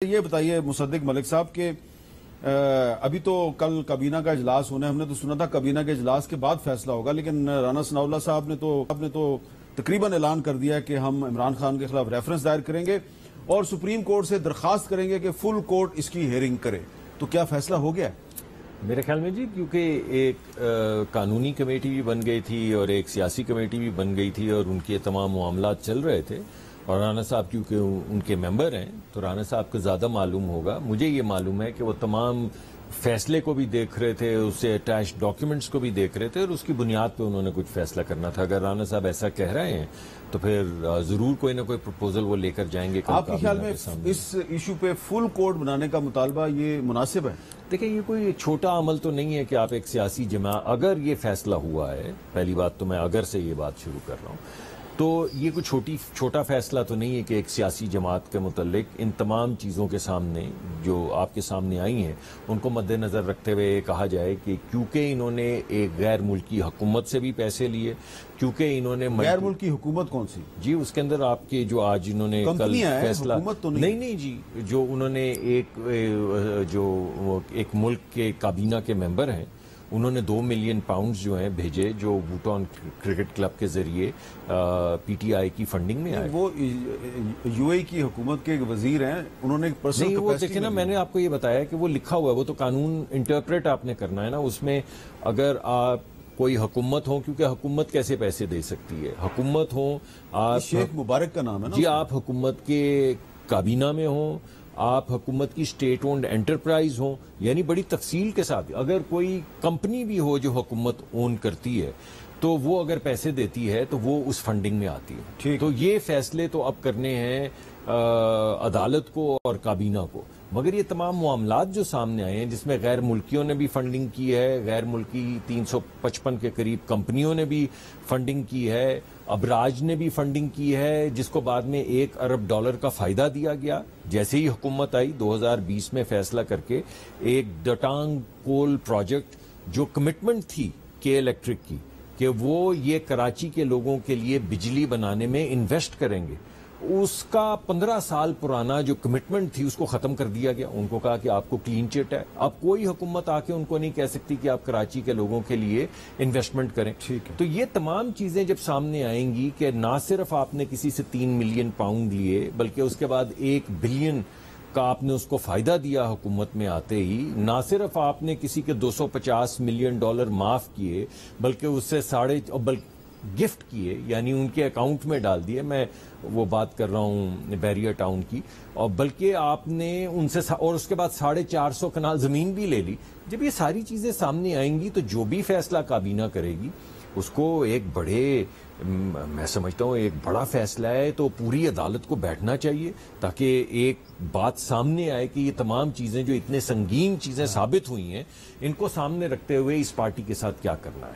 یہ بتائیے مصدق ملک صاحب کہ ابھی تو کل کابینہ کا اجلاس ہونا ہے. ہم نے تو سنا تھا کابینہ کے اجلاس کے بعد فیصلہ ہوگا، لیکن رانا ثناء اللہ صاحب نے تو تقریباً اعلان کر دیا کہ ہم عمران خان کے خلاف ریفرنس دائر کریں گے اور سپریم کورٹ سے درخواست کریں گے کہ فل کورٹ اس کی ہیئرنگ کرے. تو کیا فیصلہ ہو گیا ہے؟ میرے خیال میں جی، کیونکہ ایک قانونی کمیٹی بھی بن گئی تھی اور ایک سیاسی کمیٹی بھی بن گئی تھی اور ان کے تمام معاملات چل رہے تھے، اور رانا صاحب کیونکہ ان کے ممبر ہیں تو رانا صاحب کو زیادہ معلوم ہوگا. مجھے یہ معلوم ہے کہ وہ تمام فیصلے کو بھی دیکھ رہے تھے، اس سے اٹیچ ڈاکیومنٹس کو بھی دیکھ رہے تھے اور اس کی بنیاد پہ انہوں نے کچھ فیصلہ کرنا تھا. اگر رانا صاحب ایسا کہہ رہے ہیں تو پھر ضرور کوئی نہ کوئی پروپوزل وہ لے کر جائیں گے. آپ کے خیال میں اس ایشو پہ فل کورٹ بنانے کا مطالبہ یہ مناسب ہے؟ دیکھیں، یہ کوئی چھوٹا عمل تو نہیں ہے کہ آپ ایک سیاسی جماعت، اگر یہ فیصلہ ہوا ہے، پہلی بات تو میں اگر سے یہ بات شروع کر رہا ہوں، تو یہ کوئی چھوٹا فیصلہ تو نہیں ہے کہ ایک سیاسی جماعت کے متعلق ان تمام چیزوں کے سامنے جو آپ کے سامنے آئی ہیں ان کو مد نظر رکھتے ہوئے کہا جائے کہ کیونکہ انہوں نے ایک غیر ملکی حکومت سے بھی پیسے لیے، کیونکہ انہوں نے غیر ملکی حکومت کون سی؟ جی، اس کے اندر آپ کے جو آج انہوں نے کل فیصلہ نہیں جی، جو انہوں نے ایک ملک کے کابینہ کے ممبر ہیں، انہوں نے 2 ملین پاؤنڈز جو ہیں بھیجے جو ووٹون کرکٹ کلب کے ذریعے پی ٹی آئی کی فنڈنگ میں آئے. وہ یو اے کی حکومت کے وزیر ہیں، انہوں نے نہیں، وہ دیکھیں نا، میں نے آپ کو یہ بتایا کہ وہ لکھا ہوا ہے، وہ تو قانون انٹرپریٹ آپ نے کرنا ہے نا. اس میں اگر آپ کوئی حکومت ہوں، کیونکہ حکومت کیسے پیسے دے سکتی ہے، حکومت ہوں آپ، شیخ مبارک کا نام ہے نا جی، آپ حکومت کے کابینہ میں ہوں، آپ حکومت کی اسٹیٹ اونڈ انٹرپرائز ہوں، یعنی بڑی تفصیل کے ساتھ. اگر کوئی کمپنی بھی ہو جو حکومت اون کرتی ہے تو وہ اگر پیسے دیتی ہے تو وہ اس فنڈنگ میں آتی ہے. تو یہ فیصلے تو اب کرنے ہیں عدالت کو اور کابینہ کو. مگر یہ تمام معاملات جو سامنے آئے ہیں جس میں غیر ملکیوں نے بھی فنڈنگ کی ہے، غیر ملکی 355 کے قریب کمپنیوں نے بھی فنڈنگ کی ہے، ابراج نے بھی فنڈنگ کی ہے، جس کو بعد میں $1 ارب کا فائدہ دیا گیا جیسے ہی حکومت آئی 2020 میں فیصلہ کر کے. ایک ڈٹانگ کول پروجیکٹ جو کمٹمنٹ تھی کے الیکٹرک کی کہ وہ یہ کراچی کے لوگوں کے لیے بجلی بنانے میں انویسٹ کریں گے، اس کا 15 سال پرانا جو کمٹمنٹ تھی اس کو ختم کر دیا گیا. ان کو کہا کہ آپ کو کلین چٹ ہے، اب کوئی حکومت آ کے ان کو نہیں کہہ سکتی کہ آپ کراچی کے لوگوں کے لیے انویسٹمنٹ کریں. تو یہ تمام چیزیں جب سامنے آئیں گی کہ نہ صرف آپ نے کسی سے 3 ملین پاؤنڈ لیے بلکہ اس کے بعد 1 بلین کا آپ نے اس کو فائدہ دیا حکومت میں آتے ہی، نہ صرف آپ نے کسی کے $250 ملین معاف کیے بلکہ اس سے گفٹ کیے، یعنی ان کے اکاؤنٹ میں ڈال دیے. میں وہ بات کر رہا ہوں بیریا ٹاؤن کی، اور بلکہ آپ نے ان سے، اور اس کے بعد 450 کنال زمین بھی لے لی. جب یہ ساری چیزیں سامنے آئیں گی تو جو بھی فیصلہ کابینہ کرے گی اس کو ایک میں سمجھتا ہوں ایک بڑا فیصلہ ہے، تو پوری عدالت کو بیٹھنا چاہیے تاکہ ایک بات سامنے آئے کہ یہ تمام چیزیں جو اتنے سنگین چیزیں ثابت ہوئی ہیں ان کو سامنے رکھتے ہوئے اس پارٹی کے ساتھ کیا کرنا ہے.